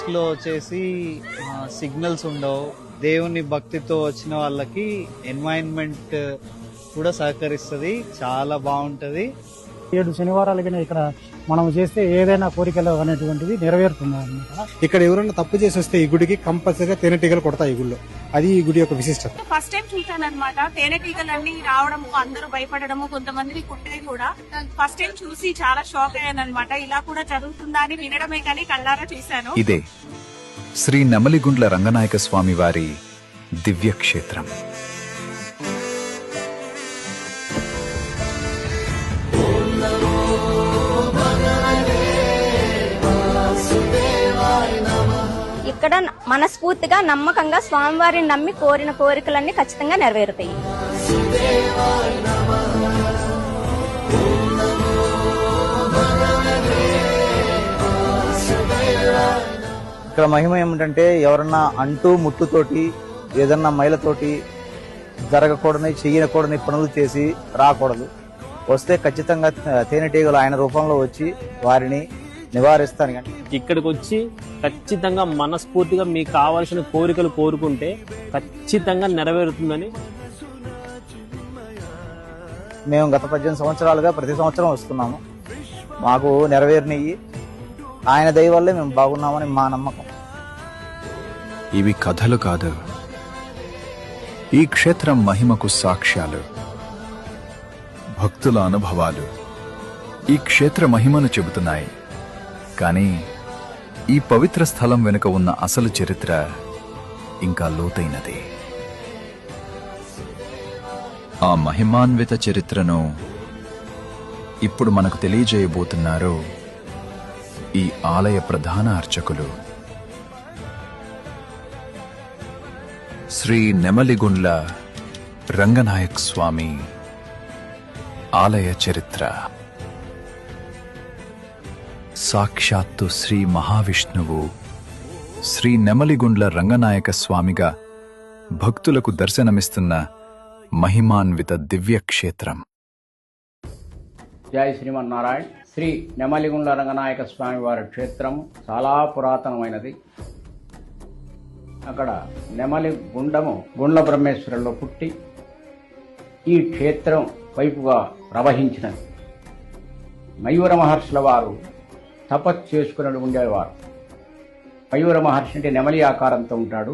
Risk లో వచ్చేసి signals ఉండవు. దేవుని భక్తితో వచ్చిన వాళ్ళకి ఎన్వైరన్మెంట్ కూడా సహకరిస్తుంది, చాలా బాగుంటది. 7 శనివారాలకి ఇక్కడ మనం చేస్తే ఏదైనా కోరికలు అనేటువంటిది నెరవేరుతుంది అన్నమాట. ఇక్కడ ఎవరైనా తప్పు చేసి వస్తే ఈ గుడికి కంపల్సరీగా తేనెటీగలు కొడతాయి ఈ గుడిలో. అది ఈ గుడి యొక్క విశిష్టత. ఫస్ట్ టైం చూసాను అనమాట. తేనెటీగలన్నీ రావడము, అందరూ భయపడము, కొంతమంది కుట్టే కూడా ఫస్ట్ టైం చూసి చాలా షాక్ అయ్యాను అనమాట. ఇలా కూడా జరుగుతుందా అని వినడమే కానీ కళ్ళారా చూశాను. ఇదే శ్రీ నెమలిగుండ్ల రంగనాయక స్వామి వారి దివ్యక్షేత్రం. ఇక్కడ మనస్ఫూర్తిగా నమ్మకంగా స్వామివారిని నమ్మి కోరిన కోరికలన్నీ ఖచ్చితంగా నెరవేరుతాయి. ఇక్కడ మహిమ ఏమిటంటే ఎవరన్నా అంటూ ముట్టుతోటి ఏదన్నా మైలతోటి జరగకూడని చెయ్యకూడని పనులు చేసి రాకూడదు. వస్తే ఖచ్చితంగా తేనెటీగలు ఆయన రూపంలో వచ్చి వారిని నివారిస్తాను. ఇక్కడికి వచ్చి ఖచ్చితంగా మనస్ఫూర్తిగా మీకు కావాల్సిన కోరికలు కోరుకుంటే ఖచ్చితంగా నెరవేరుతుందని మేము గత 18 సంవత్సరాలుగా ప్రతి సంవత్సరం వస్తున్నాము. మాకు నెరవేరినవి ఆయన దయ వల్లే మేము బాగున్నామని మా నమ్మకం. ఇవి కథలు కాదు, ఈ క్షేత్రం మహిమకు సాక్ష్యాలు, భక్తుల అనుభవాలు ఈ క్షేత్ర మహిమను చెబుతున్నాయి. కానీ ఈ పవిత్ర స్థలం వెనుక ఉన్న అసలు చరిత్ర ఇంకా లోతైనది. ఆ మహిమాన్విత చరిత్రను ఇప్పుడు మనకు తెలియజేయబోతున్నారు ఈ ఆలయ ప్రధాన అర్చకులు. శ్రీ నెమలిగుండ్ల రంగనాయక్ స్వామి ఆలయ చరిత్ర. సాక్షాత్తు శ్రీ మహావిష్ణువు శ్రీ నెమలిగుండ్ల రంగనాయక స్వామిగా భక్తులకు దర్శనమిస్తున్న మహిమాన్విత దివ్యక్షేత్రం. జై శ్రీమన్నారాయణ. శ్రీ నెమలిగుండ్ల రంగనాయక స్వామి వారి క్షేత్రం చాలా పురాతనమైనది. అక్కడ నెమలి గుండము గుండ్ల బ్రహ్మేశ్వరంలో పుట్టి ఈ క్షేత్రం వైపుగా ప్రవహించినది. మయూర మహర్షుల వారు తపస్సు చేసుకుని ఉండేవారు. మయూర మహర్షి అంటే నెమలి ఆకారంతో ఉంటాడు.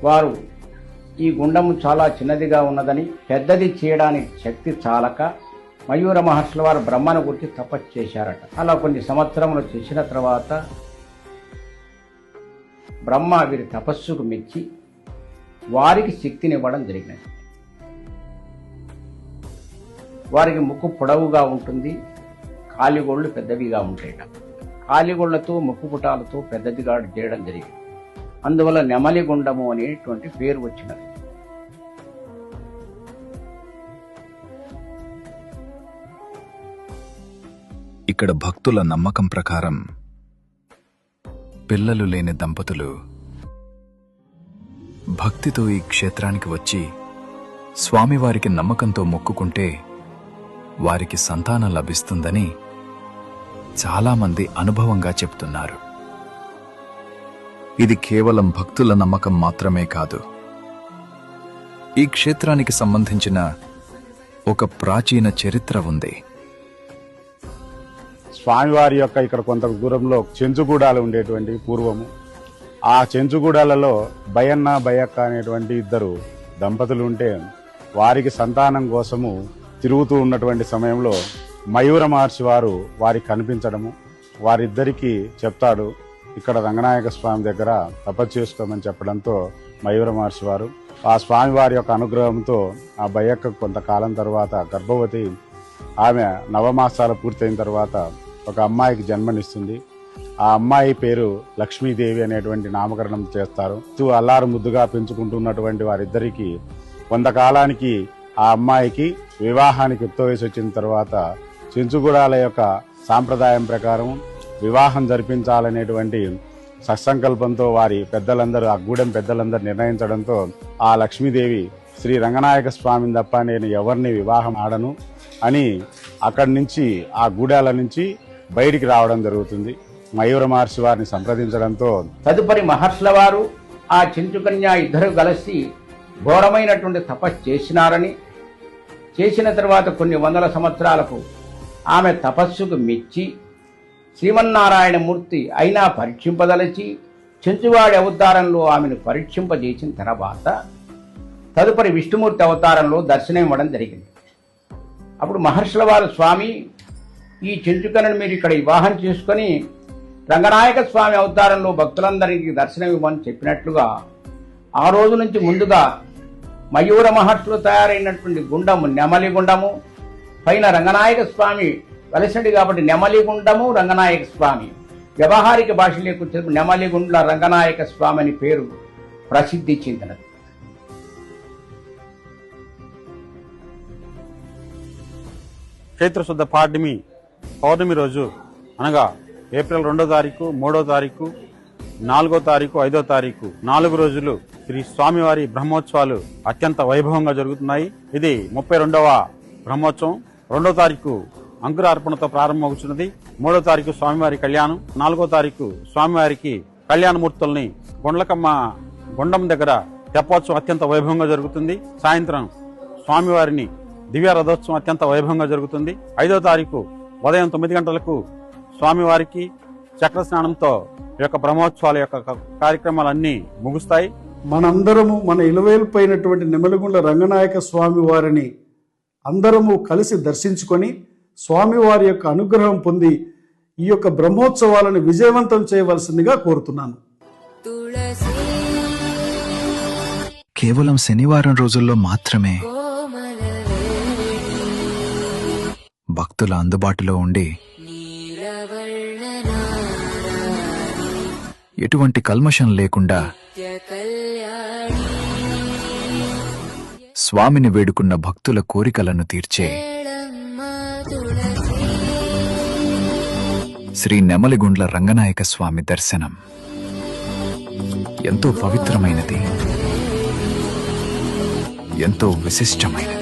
వారు ఈ గుండము చాలా చిన్నదిగా ఉన్నదని పెద్దది చేయడానికి శక్తి చాలక మయూర మహర్షుల వారు బ్రహ్మను గురించి తపస్సు చేశారట. అలా కొన్ని సంవత్సరములు చేసిన తర్వాత బ్రహ్మ వీరి తపస్సుకు మెచ్చి వారికి శక్తినివ్వడం జరిగినది. వారికి ముక్కు పొడవుగా ఉంటుంది, కాలిగోళ్లు పెద్దవిగా ఉంటాయట. కాలిగోళ్లతో ముక్కు పుటాలతో పెద్దదిగా చేయడం జరిగింది. అందువల్ల నెమలిగుండము అనేటువంటి పేరు వచ్చినది. ఇక్కడ భక్తుల నమ్మకం ప్రకారం పిల్లలు లేని దంపతులు భక్తితో ఈ క్షేత్రానికి వచ్చి స్వామివారికి నమ్మకంతో మొక్కుకుంటే వారికి సంతానం లభిస్తుందని చాలామంది అనుభవంగా చెప్తున్నారు. ఇది కేవలం భక్తుల నమ్మకం మాత్రమే కాదు, ఈ క్షేత్రానికి సంబంధించిన ఒక ప్రాచీన చరిత్ర ఉంది. స్వామివారి యొక్క ఇక్కడ కొంత దూరంలో చెంచుగూడాలు ఉండేటువంటి పూర్వము. ఆ చెంచుగూడాలలో బయన్న బయక్క అనేటువంటి ఇద్దరు దంపతులు ఉంటే వారికి సంతానం కోసము తిరుగుతూ ఉన్నటువంటి సమయంలో మయూర మహర్షి వారు వారికి కనిపించడము, వారిద్దరికీ చెప్తాడు ఇక్కడ రంగనాయక స్వామి దగ్గర తపస్సు చేసుకోమని చెప్పడంతో మయూర మహర్షి వారు ఆ స్వామివారి యొక్క అనుగ్రహంతో ఆ బయక్క కొంతకాలం తర్వాత గర్భవతి ఆమె నవమాసాలు పూర్తయిన తర్వాత ఒక అమ్మాయికి జన్మనిస్తుంది. ఆ అమ్మాయి పేరు లక్ష్మీదేవి అనేటువంటి నామకరణం చేస్తారు. అల్లారు ముద్దుగా పెంచుకుంటున్నటువంటి వారిద్దరికీ కొంతకాలానికి ఆ అమ్మాయికి వివాహానికి యుక్త వయసు వచ్చిన తర్వాత చెంచుగూడాల యొక్క సాంప్రదాయం ప్రకారం వివాహం జరిపించాలనేటువంటి సత్సంకల్పంతో వారి పెద్దలందరూ ఆ గూడెం పెద్దలందరూ నిర్ణయించడంతో ఆ లక్ష్మీదేవి శ్రీ రంగనాయక స్వామిని తప్ప నేను ఎవరిని వివాహం ఆడను అని అక్కడి నుంచి ఆ గూడాల నుంచి బయటికి రావడం జరుగుతుంది. మయూర మహర్షి వారిని సంప్రదించడంతో తదుపరి మహర్షుల వారు ఆ చెంచుకన్య ఇద్దరు కలిసి ఘోరమైనటువంటి తపస్సు చేసినారని, చేసిన తర్వాత కొన్ని వందల సంవత్సరాలకు ఆమె తపస్సుకు మెచ్చి శ్రీమన్నారాయణమూర్తి అయినా పరీక్షింపదలచి చెంచువాడి అవతారంలో ఆమెను పరీక్షింపజేసిన తర్వాత తదుపరి విష్ణుమూర్తి అవతారంలో దర్శనం ఇవ్వడం జరిగింది. అప్పుడు మహర్షుల వారు, స్వామి, ఈ చెంచుకను మీరు ఇక్కడ వివాహం చేసుకొని రంగనాయక స్వామి అవతారంలో భక్తులందరికీ దర్శనం ఇవ్వమని చెప్పినట్లుగా ఆ రోజు నుంచి ముందుగా మయూర మహర్షులు తయారైనటువంటి గుండము నెమలి గుండము, పైన రంగనాయక స్వామి వెలసండి కాబట్టి నెమలి గుండము రంగనాయక స్వామి, వ్యవహారిక భాషలోకి వచ్చే నెమలిగుండ్ల రంగనాయక స్వామి అని పేరు ప్రసిద్ధి చెందినది. చైత్రశుద్ధ పౌర్ణమి రోజు అనగా ఏప్రిల్ 2వ తారీఖు, 3వ తారీఖు, 4వ తారీఖు, 5వ తారీఖు 4 రోజులు శ్రీ స్వామివారి బ్రహ్మోత్సవాలు అత్యంత వైభవంగా జరుగుతున్నాయి. ఇది 32వ బ్రహ్మోత్సవం. 2వ తారీఖు అంకురార్పణతో ప్రారంభమవుతున్నది. 3వ తారీఖు స్వామివారి కళ్యాణం. 4వ తారీఖు స్వామివారికి కళ్యాణమూర్తుల్ని గుండం దగ్గర తెప్పోత్సవం అత్యంత వైభవంగా జరుగుతుంది. సాయంత్రం స్వామివారిని దివ్య రథోత్సవం అత్యంత వైభవంగా జరుగుతుంది. 5వ తారీఖు ఉదయం 9 గంటలకు స్వామివారికి చక్ర స్నానంతో ఈ యొక్క బ్రహ్మోత్సవాల యొక్క కార్యక్రమాలన్నీ ముగుస్తాయి. మనందరము మన ఇలవేల్పైనటువంటి నెమలిగుండ్ల రంగనాయక స్వామి వారిని అందరము కలిసి దర్శించుకొని స్వామివారి యొక్క అనుగ్రహం పొంది ఈ యొక్క బ్రహ్మోత్సవాలను విజయవంతం చేయవలసిందిగా కోరుతున్నాను. కేవలం శనివారం రోజుల్లో మాత్రమే భక్తుల అందుబాటులో ఉండి ఎటువంటి కల్మషం లేకుండా స్వామిని వేడుకున్న భక్తుల కోరికలను తీర్చే శ్రీ నెమలిగుండ్ల రంగనాయక స్వామి దర్శనం ఎంతో పవిత్రమైనది, ఎంతో విశిష్టమైనది.